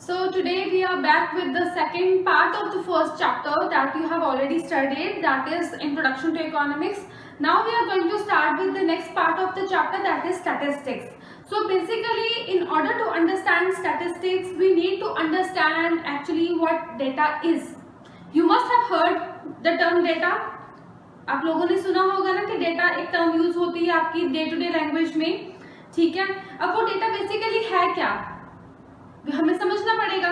So today we are back with the second part of the first chapter that you have already studied, that is Introduction to Economics. Now we are going to start with the next part of the chapter, that is statistics. So basically in order to understand statistics we need to understand actually what data is. You must have heard the term data. आप लोगों ने सुना होगा ना कि data एक term use होती है आपकी डे टू डे लैंग्वेज में, ठीक है। अब वो डेटा बेसिकली है क्या, हमें समझना पड़ेगा।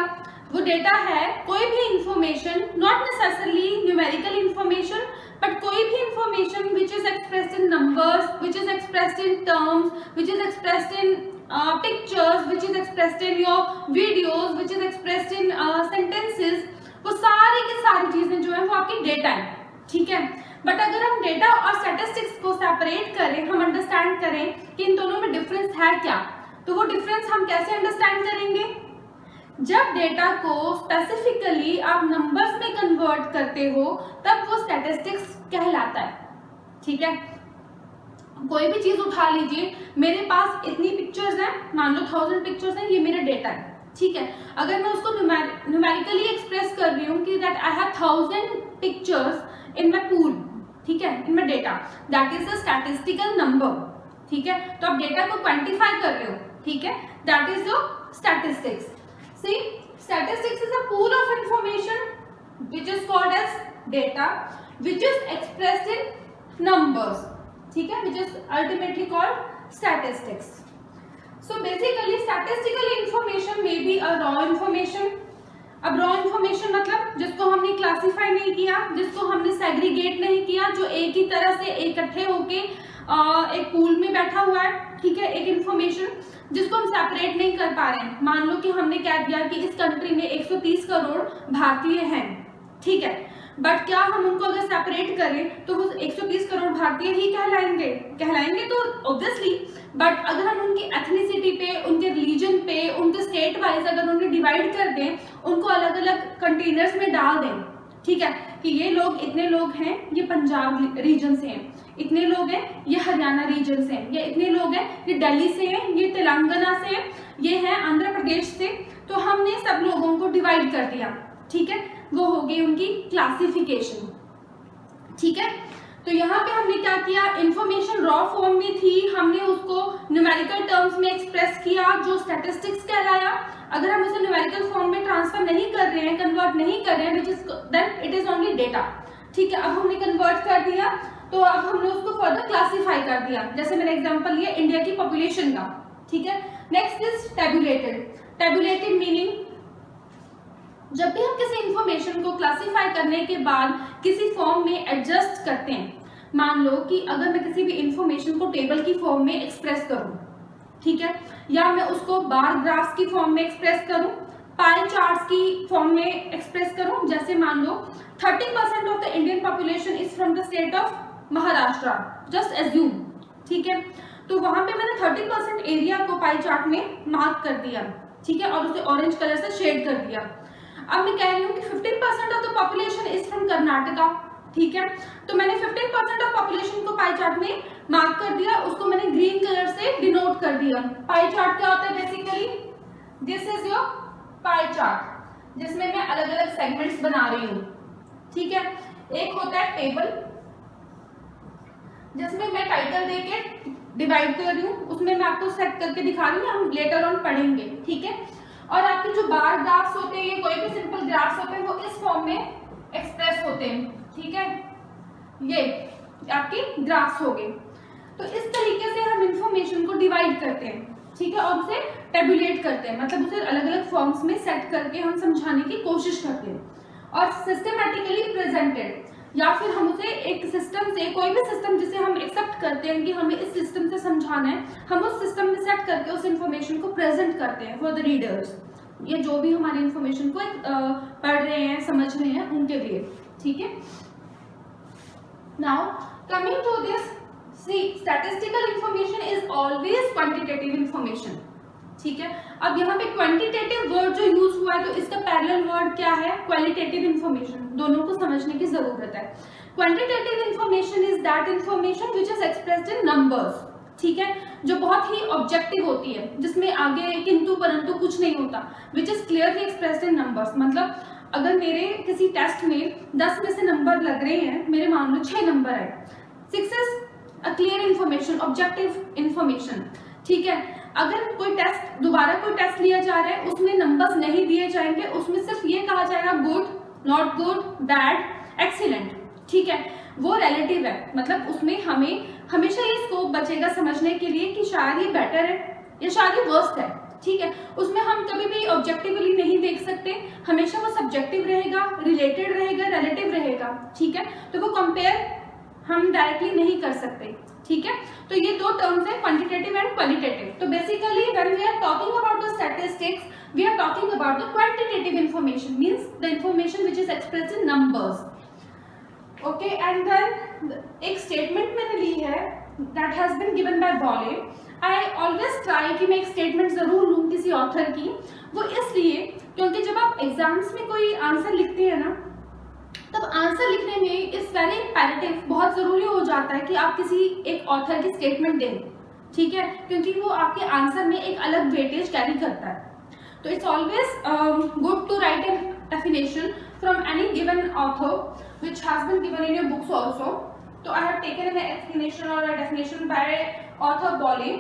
वो डेटा है कोई भी information, not necessarily numerical information, but कोई भी information which is expressed in numbers, which is expressed in terms, which is expressed in pictures, which is expressed in your videos, which is expressed in sentences, वो सारी की सारी चीजें जो है वो आपकी डेटा है, ठीक है। बट अगर हम डेटा और स्टैटिस्टिक्स को सेपरेट करें, हम अंडरस्टैंड करें कि इन दोनों में डिफरेंस है क्या, तो वो डिफरेंस हम कैसे अंडरस्टैंड करेंगे। जब डेटा को स्पेसिफिकली आप नंबर्स में कन्वर्ट करते हो तब वो स्टैटिस्टिक्स कहलाता है, ठीक है। कोई भी चीज उठा लीजिए, मेरे पास इतनी पिक्चर्स हैं, मान लो 1000 पिक्चर्स हैं, ये मेरा डेटा है, ठीक है। अगर मैं उसको न्यूमेरिकली एक्सप्रेस कर रही हूँ कि that I have 1000 pictures in my pool, ठीक है, in my data, that is a statistical number, ठीक है। तो आप डेटा को क्वांटिफाई कर रहे हो, ठीक है, that is your statistics. See, statistics is a pool of information which is called as data, which is expressed in numbers, ठीक है, which is ultimately called statistics. So basically, statistical information may be a raw information. अब raw information मतलब जिसको हमने classify नहीं किया, जिसको हमने सेग्रीगेट नहीं किया, जो एक ही तरह से इकट्ठे होके एक पूल में बैठा हुआ है, ठीक है, एक इंफॉर्मेशन जिसको हम सेपरेट नहीं कर पा रहे हैं। मान लो कि हमने कह दिया कि इस कंट्री में 130 करोड़ भारतीय हैं, ठीक है, बट क्या हम उनको अगर सेपरेट करें तो वो 130 करोड़ भारतीय ही कहलाएंगे तो ऑब्वियसली, बट अगर हम उनकी एथनिसिटी पे, उनके रिलीजन पे, उनके स्टेट वाइज अगर उन्हें डिवाइड कर दें, उनको अलग अलग कंटेनर्स में डाल दें, ठीक है, कि ये लोग इतने लोग हैं, ये पंजाब रीजन से हैं, इतने लोग हैं ये हरियाणा रीजन से हैं, ये इतने लोग हैं ये दिल्ली से हैं, ये तेलंगाना से हैं, ये हैं आंध्र प्रदेश से, तो हमने सब लोगों को डिवाइड कर दिया, ठीक है, वो हो गई उनकी क्लासिफिकेशन, ठीक है। तो यहाँ पे हमने क्या किया, इंफॉर्मेशन रॉ फॉर्म में थी, हमने उसको न्यूमेरिकल टर्म्स में एक्सप्रेस किया जो स्टैटिस्टिक्स कहलाया। अगर हम उसे न्यूमेरिकल फॉर्म में ट्रांसफर नहीं कर रहे हैं, कन्वर्ट नहीं कर रहे हैं, then it is only data, ठीक है। अब हमने कन्वर्ट कर दिया तो अब हमने उसको फर्दर क्लासिफाई कर दिया, जैसे मैंने एग्जांपल लिया इंडिया की पॉपुलेशन का, ठीक है। Next is tabulated. Tabulated meaning जब भी हम किसी इंफॉर्मेशन को क्लासिफाई करने के बाद किसी फॉर्म में एडजस्ट करते हैं, मान लो कि अगर मैं किसी भी इंफॉर्मेशन को टेबल की फॉर्म में एक्सप्रेस करूं, ठीक है, या मैं उसको बार ग्राफ्स की फॉर्म में एक्सप्रेस करूं, पाई चार्ट्स की फॉर्म में एक्सप्रेस करूं, जैसे मान लो 30% of the Indian population is from the state of Maharashtra, just assume, ठीक है, तो वहां पे मैंने 30% एरिया को पाई चार्ट में मार्क कर दिया, ठीक है, और उसे ऑरेंज कलर से शेड कर दिया। अब मैं कह रही हूँ कि 15% of the population is from Karnataka, ठीक है, तो मैंने 15% ऑफ पॉपुलेशन को पाई चार्ट में मार्क कर दिया, उसको मैंने ग्रीन कलर से डिनोट कर दिया। पाई चार्ट क्या होता है basically, this is your pie chart, जिसमें मैं अलग अलग सेगमेंट्स बना रही हूँ, ठीक है। एक होता है टेबल, जिसमें मैं टाइटल देके डिवाइड कर रही हूँ, उसमें मैं आपको सेट करके दिखा रही हूँ, हम लेटर ऑन पढ़ेंगे, ठीक है। और आपके जो बार ग्राफ्स होते हैं, ये कोई भी सिंपल ग्राफ्स होते हैं, वो इस फॉर्म में एक्सप्रेस होते हैं, ठीक है, ये आपके ग्राफ्स हो गए। तो इस तरीके से हम इंफॉर्मेशन को डिवाइड करते हैं, ठीक है, और उसे टेबुलेट करते हैं, मतलब उसे अलग अलग फॉर्म्स में सेट करके हम समझाने की कोशिश करते हैं, और सिस्टमैटिकली प्रेजेंटेड, या फिर हम उसे एक सिस्टम से, कोई भी सिस्टम जिसे हम एक्सेप्ट करते हैं कि हमें इस सिस्टम से समझाना है, हम उस सिस्टम में सेट करके उस इंफॉर्मेशन को प्रेजेंट करते हैं फॉर द रीडर्स, ये जो भी हमारी इंफॉर्मेशन को पढ़ रहे हैं, समझ रहे हैं, उनके लिए, ठीक है। Now coming to this, see statistical information is always quantitative information, ठीक है। अब यहाँ पे क्वांटिटेटिव वर्ड जो यूज हुआ है, तो इसका पैरेलल वर्ड क्या है, क्वालिटेटिव इंफॉर्मेशन, दोनों को समझने की जरूरत है। Quantitative information is that information which is expressed in numbers, ठीक है। जो बहुत ही ऑब्जेक्टिव होती है, जिसमें आगे किंतु परंतु कुछ नहीं होता, which is clearly expressed in numbers. मतलब अगर मेरे किसी टेस्ट में 10 में से नंबर लग रहे हैं, मेरे मान लो 6 नंबर है, 6 is a clear information, objective information, ठीक है। अगर कोई टेस्ट, दोबारा कोई टेस्ट लिया जा रहा है, उसमें नंबर्स नहीं दिए जाएंगे, उसमें सिर्फ ये कहा जाएगा good, not good, bad, excellent, ठीक है, वो रिलेटिव है। मतलब उसमें हमें हमेशा ये स्कोप बचेगा समझने के लिए कि शायद ये बेटर है या शायद ये वर्स्ट है, ठीक है। उसमें हम कभी भी ऑब्जेक्टिवली नहीं देख सकते, हमेशा वो सब्जेक्टिव रहेगा, रिलेटेड रहेगा, रिलेटिव रहेगा, ठीक है। तो वो कंपेयर हम डायरेक्टली नहीं कर सकते, ठीक है। तो ये दो टर्म्स है, क्वांटिटेटिव एंड क्वालिटेटिव। तो basically when we are talking about the statistics, we are talking about the quantitative information, means the information which is expressed in numbers, okay. And then एक स्टेटमेंट मैंने ली है that has been given by Bowley. I always try कि मैं एक statement जरूर लूँ किसी ऑथर की, वो इसलिए क्योंकि जब आप एग्जाम्स में कोई आंसर लिखते हैं ना, तब आंसर लिखने में इट्स वेरी इम्पेरेटिव, बहुत जरूरी हो जाता है कि आप किसी एक ऑथर की स्टेटमेंट दें, ठीक है, क्योंकि वो आपके आंसर में एक अलग वेटेज कैरी करता है। तो it's always good to write a definition from any given author which has been given in your books also. So I have taken an explanation or a definition by author Bolle.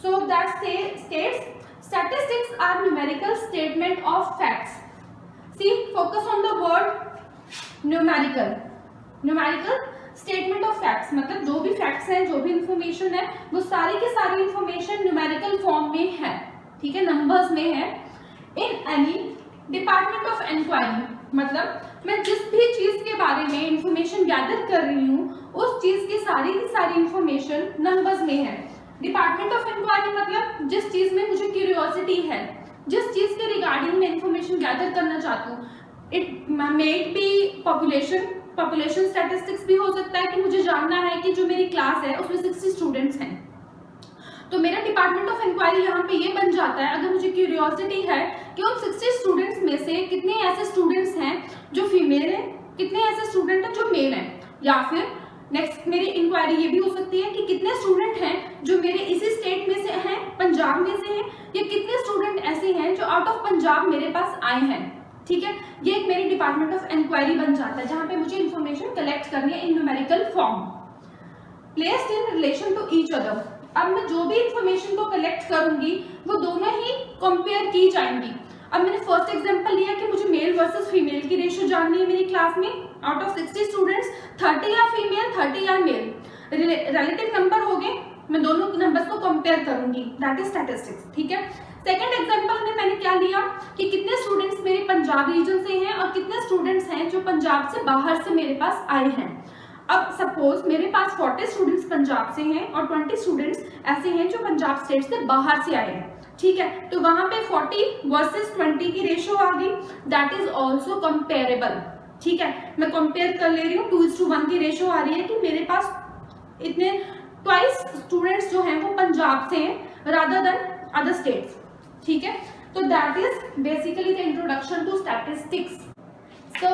So that states statistics are numerical statement of facts. See, focus on the word numerical. Numerical statement of facts, मतलब जो भी facts हैं, जो भी information है, वो सारी की सारी information numerical form में है, ठीक है, numbers में है। In any department of inquiry, मतलब मैं जिस भी चीज के बारे में इंफॉर्मेशन गैदर कर रही हूँ, उस चीज की सारी इंफॉर्मेशन नंबर्स में है। डिपार्टमेंट ऑफ इंक्वायरी मतलब जिस चीज में मुझे क्यूरियोसिटी है, जिस चीज के रिगार्डिंग मैं इंफॉर्मेशन गैदर करना चाहती हूँ। It made be population statistics भी हो सकता है कि मुझे जानना है कि जो मेरी क्लास है उसमें 60 स्टूडेंट्स हैं, तो मेरा डिपार्टमेंट ऑफ इंक्वायरी यहाँ पे ये बन जाता है, अगर मुझे क्यूरियोसिटी है कि उन 60 स्टूडेंट्स में से कितने ऐसे स्टूडेंट्स हैं जो फीमेल हैं, कितने ऐसे स्टूडेंट हैं जो मेल हैं, या फिर नेक्स्ट मेरी इंक्वायरी ये भी हो सकती है कि कितने स्टूडेंट हैं जो मेरे इसी स्टेट में से हैं, पंजाब में से हैं, या कितने स्टूडेंट ऐसे हैं जो आउट ऑफ पंजाब मेरे पास आए हैं, ठीक है। ये एक मेरी डिपार्टमेंट ऑफ इंक्वायरी बन जाता है, जहाँ पे मुझे इन्फॉर्मेशन कलेक्ट करनी है in numerical form, placed in relation to each other. अब मैं जो भी इंफॉर्मेशन को कलेक्ट करूंगी वो दोनों ही कंपेयर की जाएंगी। अब मैंने फर्स्ट एग्जांपल लिया कि मुझे मेल वर्सेस फीमेल की रेशियो जाननी है मेरी क्लास में, आउट ऑफ 60 स्टूडेंट्स 30 या फीमेल 30 या मेल, रिलेटिव नंबर हो गए, मैं दोनों नंबर्स को कंपेयर करूंगी, दैट इज स्टैटिस्टिक्स, ठीक है। सेकंड एग्जांपल में मैंने क्या लिया कि कितने स्टूडेंट्स मेरे पंजाब रीजन से हैं और कितने स्टूडेंट्स हैं जो पंजाब से बाहर से मेरे पास आए हैं। अब सपोज मेरे पास 40 स्टूडेंट्स पंजाब से हैं और 20 स्टूडेंट्स ऐसे हैं जो पंजाब स्टेट से बाहर से आए हैं, ठीक है। तो वहां पे 40 वर्सेस 20 की रेशियो आ गई, दैट इज ऑल्सो कंपेरेबल, ठीक है। मैं कंपेयर कर ले रही हूँ, 2:1 की रेशियो आ रही है कि मेरे पास इतने ट्वाइस स्टूडेंट्स जो हैं वो पंजाब से हैं रादर देन अदर स्टेट्स, ठीक है। तो that is basically the introduction to statistics. तो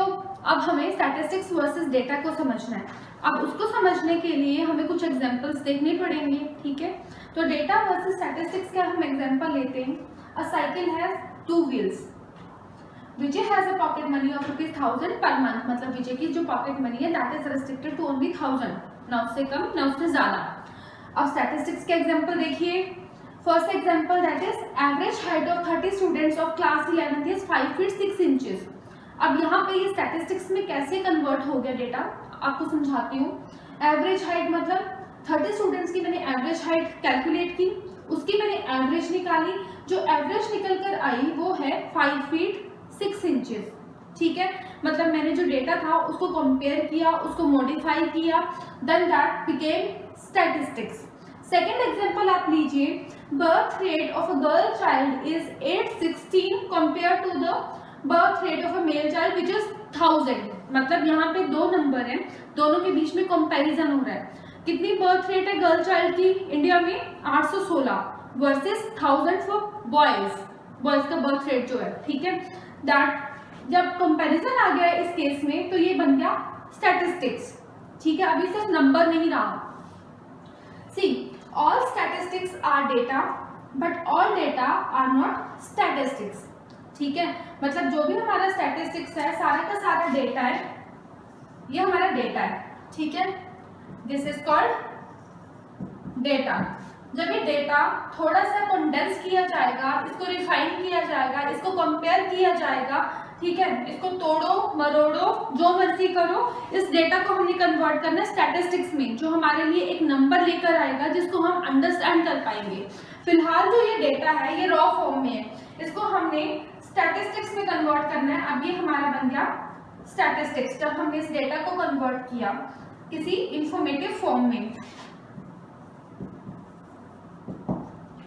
अब हमें स्टैटिस्टिक्स वर्सेस डेटा को समझना है। अब उसको समझने के लिए हमें कुछ एग्जांपल्स देखने पड़ेंगे, ठीक है। तो डेटा वर्सेस स्टैटिस्टिक्स का हम एग्जांपल लेते हैं। A cycle has 2 wheels, Vijay has a pocket money of ₹1000 per month, मतलब विजय की जो पॉकेट मनी है that is restricted to only 1000, ना उससे कम ना उससे ज्यादा। अब स्टैटिस्टिक्स के एग्जांपल देखिए। First example that is average height of 30 students of class 11th is 5 feet 6 inches। अब यहाँ पे ये स्टैटिस्टिक्स में कैसे कन्वर्ट हो गया डेटा, आपको समझाती हूँ। एवरेज हाइट मतलब 30 स्टूडेंट्स की मैंने एवरेज हाइट कैलकुलेट की, उसकी मैंने एवरेज निकाली, जो एवरेज निकल कर आई वो है 5 feet 6 inches, ठीक है। मतलब मैंने जो डेटा था उसको कंपेयर किया, उसको मॉडिफाई किया, then that became statistics. Second example आप लीजिए, birth rate of a girl child is 816 compare to the birth rate of a male child which is 1000। मतलब यहाँ पे दो नंबर हैं, दोनों के बीच में कंपैरिजन हो रहा है। कितनी बर्थ रेट है गर्ल चाइल्ड की इंडिया में? 816 वर्सेस 1000 फॉर बॉयज का बर्थ रेट जो है, ठीक है। दैट जब कंपैरिजन आ गया इस केस में तो ये बन गया स्टैटिस्टिक्स, ठीक है। अभी सिर्फ नंबर नहीं रहा। See all statistics are data but all data are not statistics. ठीक है, मतलब जो भी हमारा स्टैटिस्टिक्स है सारा का सारा डेटा है, ये हमारा डेटा है। ठीक है, दिस इज कॉल्ड डेटा। जब ये डेटा थोड़ा सा कंडेंस किया जाएगा, इसको रिफाइन किया जाएगा, इसको कंपेयर किया जाएगा, ठीक है, इसको तोड़ो मरोड़ो जो मर्जी करो, इस डेटा को हमने कन्वर्ट करना है स्टैटिस्टिक्स में, जो हमारे लिए एक नंबर लेकर आएगा जिसको हम अंडरस्टैंड कर पाएंगे। फिलहाल जो ये डेटा है ये रॉ फॉर्म में है, इसको हमने स्टैटिस्टिक्स में कन्वर्ट करना है। अब ये हमारा बन गया स्टैटिस्टिक्स, जब हमने इस डेटा को कन्वर्ट किया किसी इंफॉर्मेटिव फॉर्म में।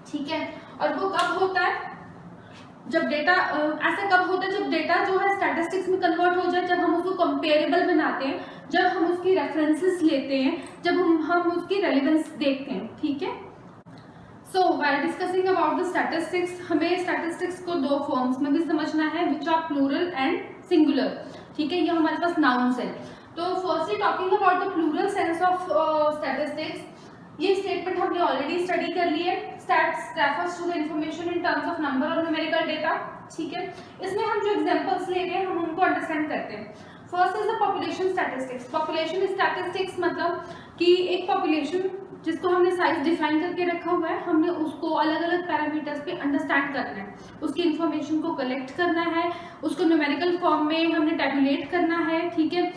ठीक है, और वो कब होता है, जब डेटा ऐसा कब होता है जब डेटा जो है स्टैटिस्टिक्स में कन्वर्ट हो जाए, जब हम उसको कंपेरेबल बनाते हैं, जब हम उसकी रेफरेंसेस लेते हैं, जब हम उसकी रेलेवेंस देखते हैं। ठीक है, so while discussing about the statistics, हमें स्टैटिस्टिक्स को दो फॉर्म्स में भी समझना है, which are plural and singular. ठीक है, ये हमारे पास नाउन्स है। तो firstly talking about the plural sense of statistics, ये स्टेटमेंट हमने ऑलरेडी स्टडी कर ली है। Stats refers to the information in terms of number और न्यूमेरिकल डेटा। ठीक है, इसमें हम जो एग्जांपल्स ले रहे हैं हम उनको अंडरस्टैंड करते हैं। First is the population statistics. Population statistics मतलब कि एक पॉपुलेशन जिसको हमने साइज डिफाइन करके रखा हुआ है, हमने उसको अलग अलग पैरामीटर्स पे अंडरस्टैंड करना है, उसकी इंफॉर्मेशन को कलेक्ट करना है, उसको न्यूमेरिकल फॉर्म में हमने टैबुलेट करना है। ठीक है,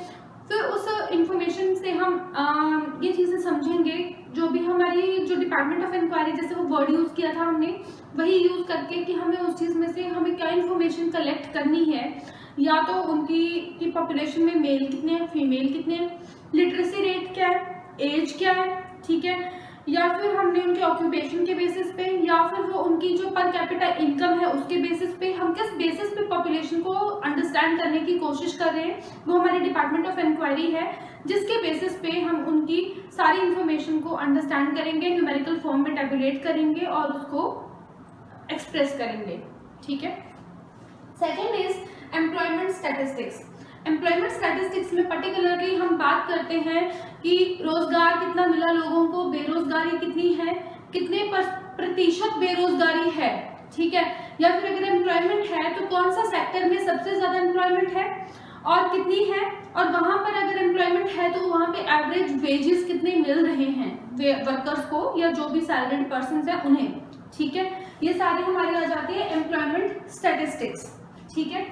फिर उस इंफॉर्मेशन से हम ये चीज़ें समझेंगे, जो भी हमारी जो डिपार्टमेंट ऑफ इंक्वायरी, जैसे वो वर्ड यूज़ किया था हमने, वही यूज़ करके कि हमें उस चीज़ में से हमें क्या इंफॉर्मेशन कलेक्ट करनी है, या तो उनकी पॉपुलेशन में मेल कितने हैं, फीमेल कितने हैं, लिटरेसी रेट क्या है, एज क्या है। ठीक है, या फिर हमने उनके ऑक्यूपेशन के बेसिस पे, या फिर वो उनकी जो पर कैपिटा इनकम है उसके बेसिस पे, हम किस बेसिस पे पॉपुलेशन को अंडरस्टैंड करने की कोशिश कर रहे हैं, वो हमारी डिपार्टमेंट ऑफ इंक्वायरी है, जिसके बेसिस पे हम उनकी सारी इंफॉर्मेशन को अंडरस्टैंड करेंगे, न्यूमेरिकल फॉर्म में टैबुलेट करेंगे और उसको एक्सप्रेस करेंगे। ठीक है, second is employment statistics. Employment statistics में पर्टिकुलरली हम बात करते हैं कि रोजगार कितना मिला लोगों को, बेरोजगारी कितनी है, कितने प्रतिशत बेरोजगारी है। ठीक है, या फिर अगर एम्प्लॉयमेंट है तो कौन सा सेक्टर में सबसे ज्यादा एम्प्लॉयमेंट है और कितनी है, और वहां पर अगर एम्प्लॉयमेंट है तो वहां पे एवरेज वेजेस कितने मिल रहे हैं वर्कर्स को, या जो भी सैलरीड पर्सन है उन्हें। ठीक है, ये सारे हमारे आ जाते हैं एम्प्लॉयमेंट स्टैटिस्टिक्स। ठीक है,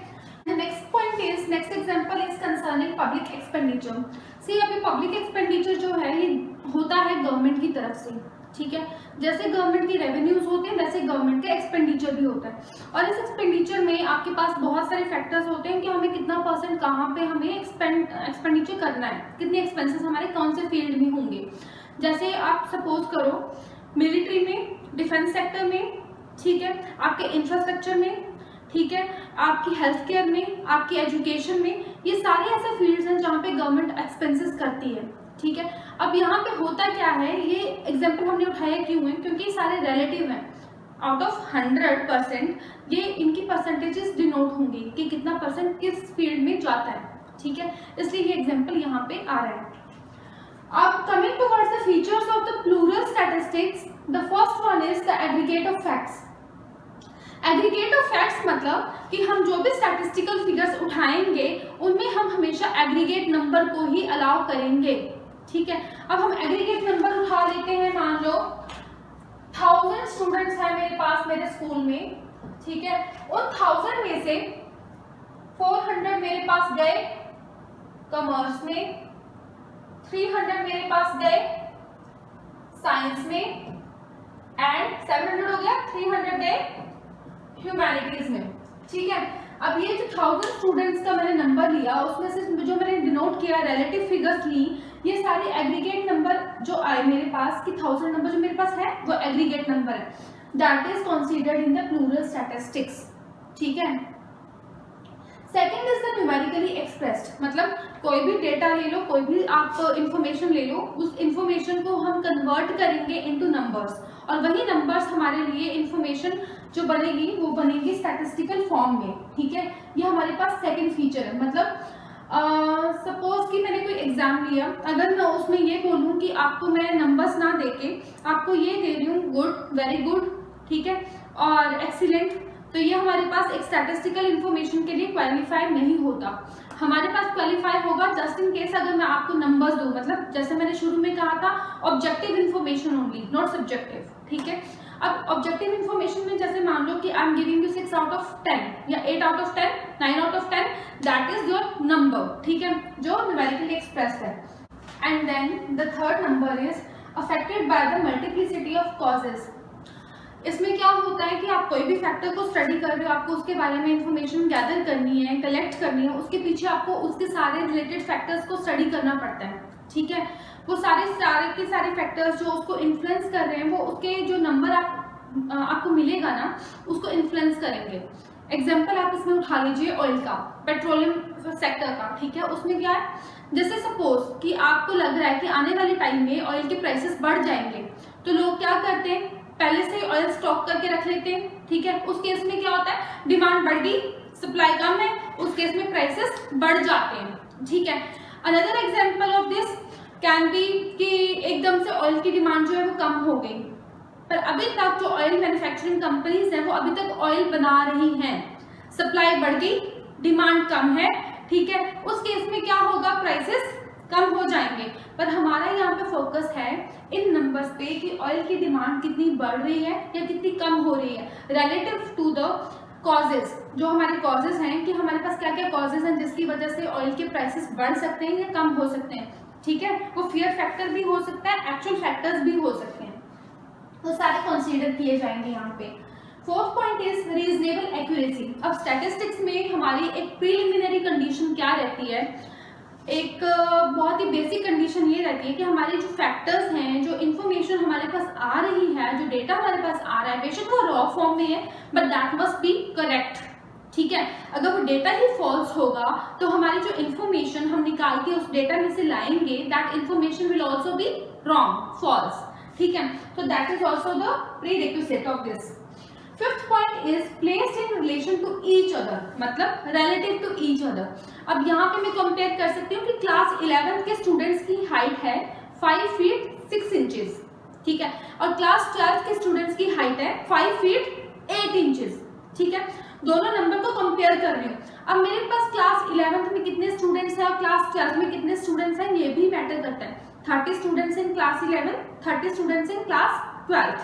next example is concerning public expenditure. See, अभी पब्लिक एक्सपेंडिचर जो है ये होता है गवर्नमेंट की तरफ से। ठीक है, जैसे गवर्नमेंट की रेवेन्यूज होते हैं वैसे गवर्नमेंट का एक्सपेंडिचर भी होता है, और इस एक्सपेंडिचर में आपके पास बहुत सारे फैक्टर्स होते हैं कि हमें कितना परसेंट कहाँ पे हमें एक्सपेंडिचर करना है, कितने एक्सपेंसेस हमारे कौन से फील्ड में होंगे। जैसे आप सपोज करो मिलिट्री में, डिफेंस सेक्टर में, ठीक है, आपके इंफ्रास्ट्रक्चर में, ठीक है, आपकी हेल्थ केयर में, आपकी एजुकेशन में, ये सारे ऐसे फील्ड्स हैं जहाँ पे गवर्नमेंट एक्सपेंसेस करती है। ठीक है, अब यहाँ पे होता क्या है, ये एग्जांपल हमने उठाया क्यों है, क्योंकि ये सारे रिलेटिव हैं। आउट ऑफ 100% ये इनकी परसेंटेजेस डिनोट होंगी कि कितना परसेंट किस फील्ड में जाता है। ठीक है, इसलिए ये एग्जांपल यहाँ पे आ रहा है। अब coming towards the features of the plural statistics, the first one is the aggregate of facts. Aggregate of facts मतलब कि हम जो भी स्टैटिस्टिकल फिगर्स उठाएंगे उनमें हम हमेशा एग्रीगेट नंबर को ही अलाउ करेंगे। ठीक है, अब हम एग्रीगेट नंबर उठा लेते हैं, मान लो 1000 स्टूडेंट्स हैं मेरे पास मेरे स्कूल में। ठीक है, उन 1000 में से 400 मेरे पास गए कॉमर्स में, 300 मेरे पास गए साइंस में, एंड 700 हो गया, 300 गए ह्यूमैनिटीज में। ठीक है, अब ये जो 1000 स्टूडेंट्स का मैंने नंबर लिया, उसमें से जो मैंने डिनोट किया रिलेटिव फिगर्स ली, ये सारे एग्रीगेट नंबर जो आए मेरे पास कि 1000 नंबर जो मेरे पास है वो एग्रीगेट नंबर है, that is considered in the plural statistics. ठीक है, second is the numerically expressed, मतलब कोई भी डेटा ले लो, कोई भी आप इंफॉर्मेशन ले लो, उस इंफॉर्मेशन को हम कन्वर्ट करेंगे इनटू नंबर्स, और वही नंबर्स हमारे लिए इंफॉर्मेशन जो बनेगी वो बनेगी स्टैटिस्टिकल फॉर्म में। ठीक है, ये हमारे पास सेकंड फीचर है, मतलब सपोज कि मैंने कोई एग्जाम लिया, अगर मैं उसमें ये बोलूँ कि आपको मैं नंबर्स ना देके आपको ये दे रही हूँ गुड, वेरी गुड, ठीक है, और एक्सीलेंट, तो ये हमारे पास एक स्टैटिस्टिकल इंफॉर्मेशन के लिए क्वालिफाई नहीं होता। हमारे पास क्वालिफाई होगा जस्ट इन केस अगर मैं आपको नंबर्स दूं, मतलब जैसे मैंने शुरू में कहा था objective information only, not subjective, ठीक है। अब ऑब्जेक्टिव इंफॉर्मेशन में जैसे मान लो कि I am giving you 6 out of 10 या 8 out of 10, 9 out of 10, that is your number, ठीक है, जो न्यूमेरिकली एक्सप्रेस्ड है। And then the third number is affected by the multiplicity of causes. इसमें क्या होता है कि आप कोई भी फैक्टर को स्टडी कर रहे हो, आपको उसके बारे में इंफॉर्मेशन गैदर करनी है, कलेक्ट करनी है, उसके पीछे आपको उसके सारे रिलेटेड फैक्टर्स को स्टडी करना पड़ता है, ठीक है। वो सारे के सारे फैक्टर्स जो उसको इन्फ्लुएंस कर रहे हैं, वो उसके जो नंबर आपको मिलेगा ना, उसको इन्फ्लुएंस करेंगे। एग्जाम्पल आप इसमें उठा लीजिए ऑयल का, पेट्रोलियम सेक्टर का, ठीक है। उसमें क्या है, जैसे सपोज कि आपको लग रहा है कि आने वाले टाइम में ऑयल के प्राइसेस बढ़ जाएंगे, तो लोग क्या करते हैं, पहले से ऑयल स्टॉक करके रख लेते हैं, ठीक है। उस केस में क्या होता है, डिमांड बढ़ गई, सप्लाई कम है, उस केस में प्राइसेस बढ़ जाते हैं, ठीक है। Another example of this can be कि एकदम से ऑयल की डिमांड जो है वो कम हो गई, पर अभी तक जो ऑयल मैन्युफैक्चरिंग कंपनीज हैं वो अभी तक ऑयल बना रही हैं, सप्लाई बढ़ गई, डिमांड कम है, ठीक है। उस केस में क्या होगा, प्राइसेस कम हो जाएंगे। पर हमारा यहाँ पे फोकस है इन नंबर्स पे कि ऑयल की डिमांड कितनी बढ़ रही है या कितनी कम हो रही है रिलेटिव टू द कॉजेज। जो हमारे कॉजेज हैं कि हमारे पास क्या क्या कॉजेज हैं जिसकी वजह से ऑयल के प्राइसेस बढ़ सकते हैं या कम हो सकते हैं, ठीक है। वो फियर फैक्टर भी हो सकता है, एक्चुअल फैक्टर्स भी हो सकते हैं, वो सारे कंसीडर किए जाएंगे यहाँ पे। Fourth point is reasonable accuracy. अब स्टैटिस्टिक्स में हमारी एक प्रीलिमिनरी कंडीशन क्या रहती है, एक बहुत ही बेसिक कंडीशन ये रहती है कि हमारे जो फैक्टर्स हैं, जो इन्फॉर्मेशन हमारे पास आ रही है, जो डेटा हमारे पास आ रहा है, बेशक वो रॉ फॉर्म में है, but that must be correct, ठीक है। अगर वो डेटा ही फॉल्स होगा तो हमारी जो इन्फॉर्मेशन हम निकाल के उस डेटा में से लाएंगे, that information will also be wrong, false, ठीक है। तो that is also the prerequisite of this. Fifth point is placed in relation to each other, मतलब रिलेटिव टू ईच अदर। अब यहाँ पे मैं कंपेयर कर सकती हूँ कि क्लास 11 के स्टूडेंट्स की हाइट है 5 फीट 6 इंचेस, ठीक है, और क्लास 12 के स्टूडेंट्स की हाइट है 5 फीट 8 इंचेस, ठीक है। दोनों नंबर को कंपेयर कर रही हूँ। अब मेरे पास क्लास 11 में कितने स्टूडेंट्स हैं और क्लास 12 में कितने स्टूडेंट्स हैं, ये भी मैटर करता है। 30 students in class 11, 30 students in class 12,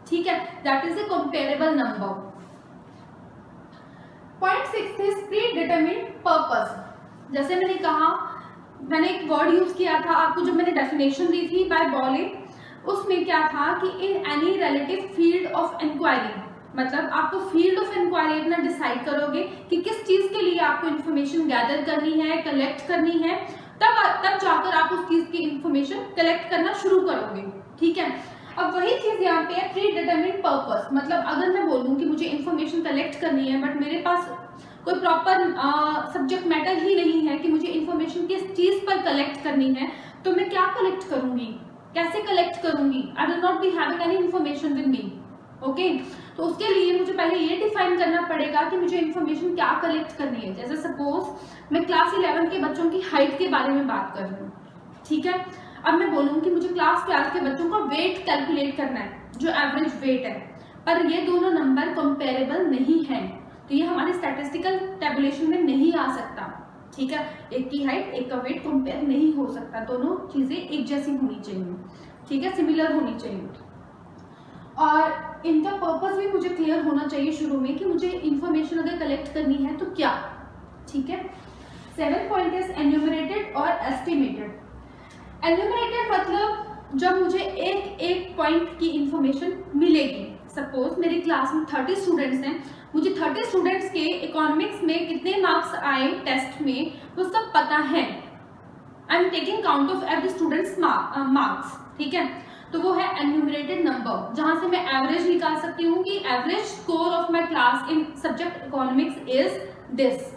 ठीक है, that is a comparable number. Point 6 is pre determined purpose. जैसे मैंने कहा, मैंने एक वर्ड यूज किया था आपको जब मैंने डेफिनेशन दी थी बाय बॉले, उसमें क्या था कि in any relative field of inquiry, मतलब आपको फील्ड ऑफ इंक्वायरी अपना डिसाइड करोगे कि किस चीज के लिए आपको इन्फॉर्मेशन गैदर करनी है, कलेक्ट करनी है, तब जाकर आप उस चीज की इन्फॉर्मेशन कलेक्ट करना शुरू करोगे, ठीक है। अब वही चीज यहाँ पे है प्री डिटरमिन्ड पर्पस, मतलब अगर मैं बोलूँ कि मुझे इन्फॉर्मेशन कलेक्ट करनी है बट मेरे पास कोई प्रॉपर सब्जेक्ट मैटर ही नहीं है कि मुझे इन्फॉर्मेशन किस चीज पर कलेक्ट करनी है, तो मैं क्या कलेक्ट करूंगी, कैसे कलेक्ट करूंगी, I will not be having any information with me, okay. तो उसके लिए मुझे पहले ये डिफाइन करना पड़ेगा कि मुझे इन्फॉर्मेशन क्या कलेक्ट करनी है। जैसे सपोज मैं क्लास 11 के बच्चों की हाइट के बारे में बात कर रही हूँ, ठीक है। अब मैं बोलूँ कि मुझे क्लास 12 के बच्चों का वेट कैलकुलेट करना है, जो एवरेज वेट है, पर ये दोनों नंबर कंपेरेबल नहीं है, तो ये हमारे स्टैटिस्टिकल टेबुलेशन में नहीं आ सकता, ठीक है। एक की हाइट एक का वेट कंपेयर नहीं हो सकता, दोनों चीजें एक जैसी होनी चाहिए, ठीक है, सिमिलर होनी चाहिए। और इनका पर्पस भी मुझे क्लियर होना चाहिए शुरू में कि मुझे इंफॉर्मेशन अगर कलेक्ट करनी है तो क्या, ठीक है। 7th पॉइंट इज एन्यूमरेटेड और एस्टिमेटेड। एन्यूमरेटेड मतलब जब मुझे एक एक पॉइंट की इंफॉर्मेशन मिलेगी। सपोज मेरी क्लास में 30 स्टूडेंट्स हैं, मुझे 30 स्टूडेंट्स के इकोनॉमिक्स में कितने मार्क्स आए टेस्ट में वो सब पता है, I am taking count of every students marks, ठीक है। तो वो है एन्यूमरेटेड नंबर, जहां से मैं एवरेज निकाल सकती हूँ कि average score of my class in subject economics is this,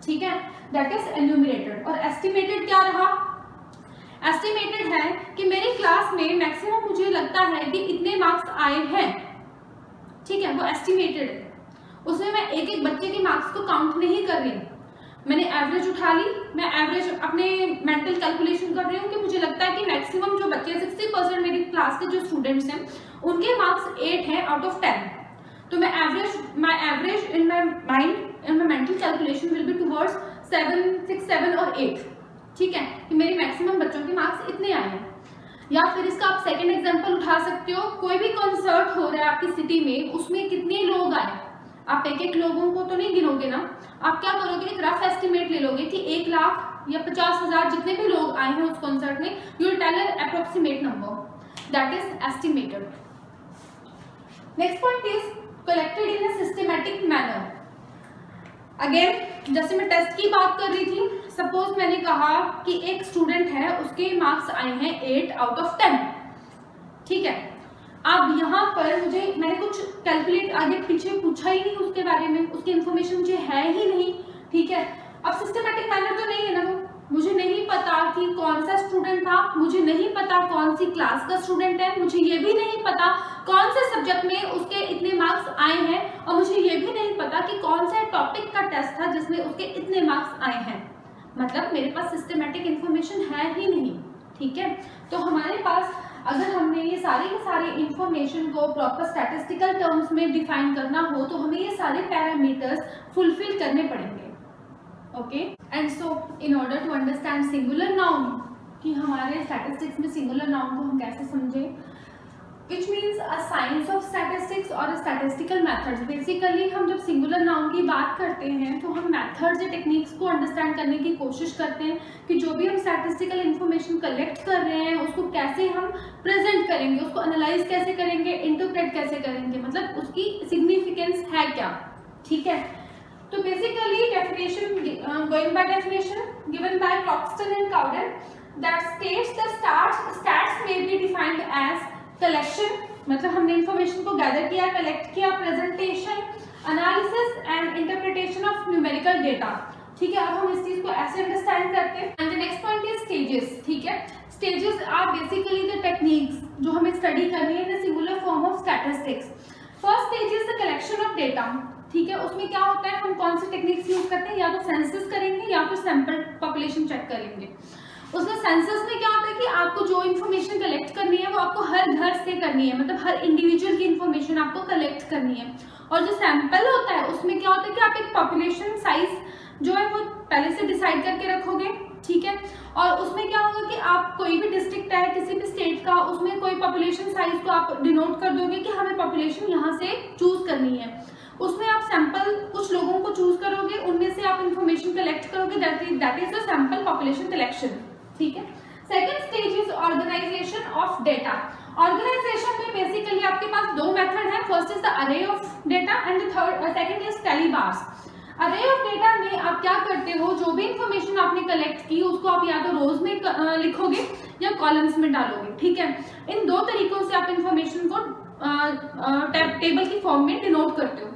ठीक है, दैट इज एन्यूमरेटेड। और एस्टिमेटेड क्या रहा, एस्टिमेटेड है कि मेरी क्लास में मैक्सिमम मुझे लगता है कि इतने मार्क्स आए हैं, ठीक है, वो एस्टिमेटेड है। उसमें मैं एक एक बच्चे के मार्क्स को काउंट नहीं कर रही, मैंने एवरेज उठा ली, मैं एवरेज अपने मेंटल कैलकुलेशन कर रही हूँ कि मुझे लगता है कि मैक्सिमम जो बच्चे 60% मेरी क्लास के जो स्टूडेंट्स हैं उनके मार्क्स 8 हैं आउट ऑफ 10। तो मैं माई average in my mind in my mental calculation will be towards 7, 6, 7 और 8, ठीक है, कि मेरी मैक्सिमम बच्चों के मार्क्स इतने आए हैं। या फिर इसका आप सेकेंड एग्जाम्पल उठा सकते हो, कोई भी कॉन्सर्ट हो रहा है आपकी सिटी में, उसमें कितने लोग आए, आप एक एक लोगों को तो नहीं गिनोगे ना, आप क्या करोगे, एक रफ एस्टिमेट ले लोगे कि 1 लाख या 50,000 जितने भी लोग आए हैं उस कॉन्सर्ट में, you will tell an approximate number, that is estimated. Next point is collected in a systematic manner. Again जैसे मैं टेस्ट की बात कर रही थी, सपोज मैंने कहा कि एक स्टूडेंट है, उसके मार्क्स आए हैं 8 आउट ऑफ 10, ठीक है। अब यहाँ पर मैंने कुछ कैलकुलेट आगे पीछे पूछा ही नहीं उसके बारे में, उसकी इन्फॉर्मेशन मुझे है ही नहीं, ठीक है। अब सिस्टमैटिक मैनर तो नहीं है ना, मुझे नहीं पता कि कौन सा स्टूडेंट था, मुझे नहीं पता कौन सी क्लास का स्टूडेंट है, मुझे ये भी नहीं पता कौन से सब्जेक्ट में उसके इतने मार्क्स आए हैं, और मुझे ये भी नहीं पता कि कौन सा टॉपिक का टेस्ट था जिसमें उसके इतने मार्क्स आए हैं। मतलब मेरे पास सिस्टमैटिक इन्फॉर्मेशन है ही नहीं, ठीक है। तो हमारे पास अगर हमने ये सारी इंफॉर्मेशन को प्रॉपर स्टैटिस्टिकल टर्म्स में डिफाइन करना हो तो हमें ये सारे पैरामीटर्स फुलफिल करने पड़ेंगे, okay. And so in order to understand singular noun, कि हमारे स्टैटिस्टिक्स में सिंगुलर नाउन को हम कैसे समझें, which means a science of statistics और statistical methods। बेसिकली हम जब सिंगुलर नाउन की बात करते हैं तो हम मेथड्स या टेक्निक्स को अंडरस्टैंड करने की कोशिश करते हैं कि जो भी हम स्टैटिस्टिकल इन्फॉर्मेशन कलेक्ट कर रहे हैं उसको कैसे हम प्रेजेंट करेंगे, उसको एनालाइज कैसे करेंगे, इंटरप्रेट कैसे करेंगे, मतलब उसकी सिग्निफिकेंस है क्या, ठीक है। तो basically definition, going by definition given by Croxton and Cowden, that states the stats may be defined as collection, मतलब हमने इंफॉर्मेशन को गैदर किया, कलेक्ट किया, presentation, analysis and interpretation of numerical data, ठीक है। अब हम इस चीज को ऐसे अंडरस्टैंड करते हैं। And the next point is stages, ठीक है। Stages are basically the techniques जो हमें स्टडी करनी है in singular form of statistics. First stage is the collection of data, ठीक है। उसमें क्या होता है, हम कौन सी टेक्निक्स यूज करते हैं, या तो सेंसस करेंगे या फिर सैंपल पॉपुलेशन चेक करेंगे। उसमें सेंसस में क्या होता है कि आपको जो इन्फॉर्मेशन कलेक्ट करनी है वो आपको हर घर से करनी है, मतलब हर इंडिविजुअल की इन्फॉर्मेशन आपको कलेक्ट करनी है। और जो सैंपल होता है उसमें क्या होता है कि आप एक पॉपुलेशन साइज जो है वो पहले से डिसाइड करके रखोगे, ठीक है। और उसमें क्या होगा कि आप कोई भी डिस्ट्रिक्ट है किसी भी स्टेट का, उसमें कोई पॉपुलेशन साइज को आप डिनोट कर दोगे कि हमें पॉपुलेशन यहाँ से चूज करनी है। उसमें आप सैंपल कुछ लोगों को चूज करोगे, उनमें से आप इन्फॉर्मेशन कलेक्ट करोगे, that is the sample population collection, ठीक है। Second stage is organisation of data. Organisation में बेसिकली आपके पास दो मेथड है, first is the array of data and second is tally bars. Array of data में आप क्या करते हो, जो भी इंफॉर्मेशन आपने कलेक्ट की उसको आप या तो रोज में लिखोगे या कॉलम्स में डालोगे, ठीक है। इन दो तरीकों से आप इंफॉर्मेशन को टेबल की फॉर्म में डिनोट करते हो।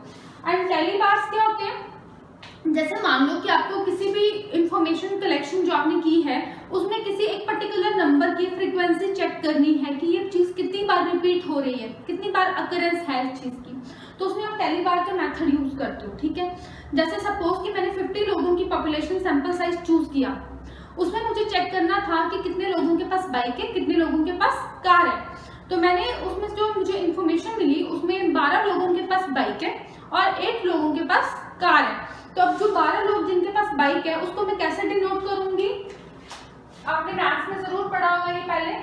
एंड टेली बार्स क्या होते हैं, जैसे मान लो कि आपको किसी भी इंफॉर्मेशन कलेक्शन जो आपने की है उसमें किसी एक पर्टिकुलर नंबर की फ्रीक्वेंसी चेक करनी है कि ये चीज कितनी बार रिपीट हो रही है, कितनी बार अकरेंस है इस चीज की, तो उसमें आप टेली बार का मेथड यूज करते हो, ठीक है। जैसे सपोज कि मैंने 50 लोगों की पॉपुलेशन सैंपल साइज चूज किया, उसमें मुझे चेक करना था कि कितने लोगों के पास बाइक है, कितने लोगों के पास कार है। तो मैंने उसमें जो मुझे इंफॉर्मेशन मिली उसमें 12 लोगों के पास बाइक है और 8 लोगों के पास कार है। तो अब जो 12 लोग जिनके पास बाइक है उसको मैं कैसे डिनोट करूंगी, आपने मैथ्स में जरूर पढ़ा होगा ये पहले,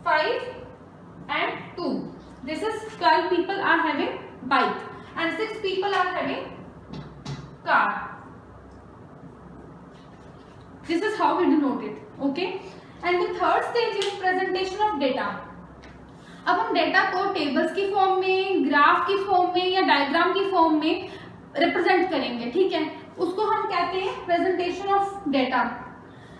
5 and 2, this is 12 people are having bike and 6 people are having car. This is how we denote it, okay. And the third stage is presentation of data. अब हम डेटा को टेबल्स की फॉर्म में, ग्राफ की form में या diagram की form में रिप्रेजेंट करेंगे, ठीक है। उसको हम कहते हैं presentation of data.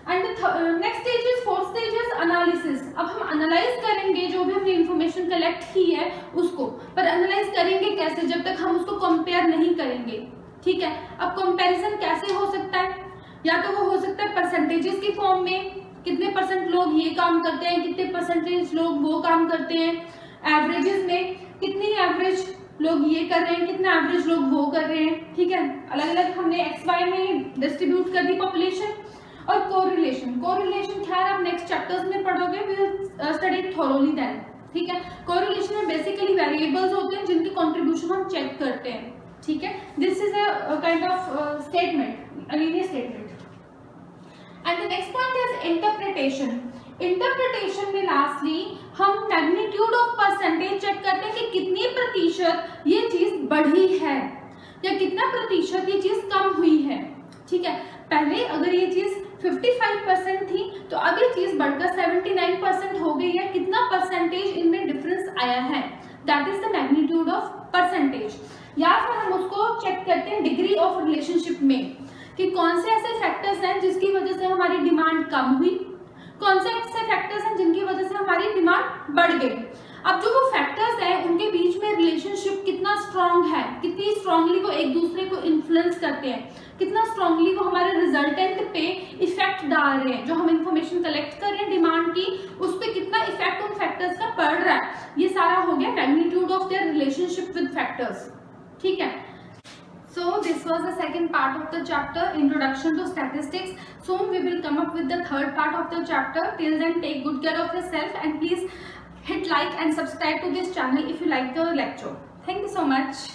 And next stage is, fourth stage is analysis. अब हम एनालाइज करेंगे जो भी हमने इंफॉर्मेशन कलेक्ट की है उसको, पर एनालाइज करेंगे कैसे, जब तक हम उसको कंपेयर नहीं करेंगे, ठीक है। अब कंपैरिजन कैसे हो सकता है, या तो वो हो सकता है परसेंटेजेस की फॉर्म में, कितने परसेंट लोग ये काम करते हैं, कितने परसेंटेज लोग वो काम करते हैं, एवरेजेस में, कितनी एवरेज लोग ये कर रहे हैं, कितना एवरेज लोग वो कर रहे हैं, ठीक है। अलग अलग हमने एक्स वाई में डिस्ट्रीब्यूट कर दी पॉपुलेशन। और कोरिलेशन, कोरिलेशन खैर आप नेक्स्ट चैप्टर्स में पढ़ोगे, we will study thoroughly then, ठीक है। कोरिलेशन में बेसिकली वेरिएबल्स होते हैं जिनकी कंट्रीब्यूशन हम चेक करते हैं, ठीक है। This is a kind of statement, a linear statement. And the next point is interpretation. Interpretation में लास्टली हम मैग्नीट्यूड ऑफ परसेंटेज चेक करते हैं कि कितनी प्रतिशत ये चीज बढ़ी है या कितना प्रतिशत ये चीज कम हुई है, ठीक है। पहले अगर ये चीज 55% थी तो अब ये चीज बढ़कर 79% हो गई है, कितना परसेंटेज इनमें डिफरेंस आया है, that is the magnitude of percentage. या फिर हम उसको चेक करते हैं डिग्री ऑफ रिलेशनशिप में कि कौन से ऐसे फैक्टर्स हैं जिसकी वजह से हमारी डिमांड कम हुई, कौन से ऐसे फैक्टर्स हैं जिनकी वजह से हमारी डिमांड बढ़ गई। अब जो वो फैक्टर्स हैं उनके बीच में रिलेशनशिप कितना स्ट्रांग है, कितनी स्ट्रांगली वो एक दूसरे को इन्फ्लुएंस करते हैं, कितना स्ट्रांगली वो हमारे रिजल्टेंट पे इफेक्ट डाल रहे हैं, जो हम इंफॉर्मेशन कलेक्ट कर रहे हैं डिमांड की उस पर कितना इफेक्ट उन फैक्टर्स का पड़ रहा है, ये सारा हो गया magnitude of their relationship with factors, ठीक है। So this was the second part of the chapter, Introduction to Statistics. Soon we will come up with the third part of the chapter. Till then, take good care of yourself and please hit like and subscribe to this channel if you like the lecture. Thank you so much.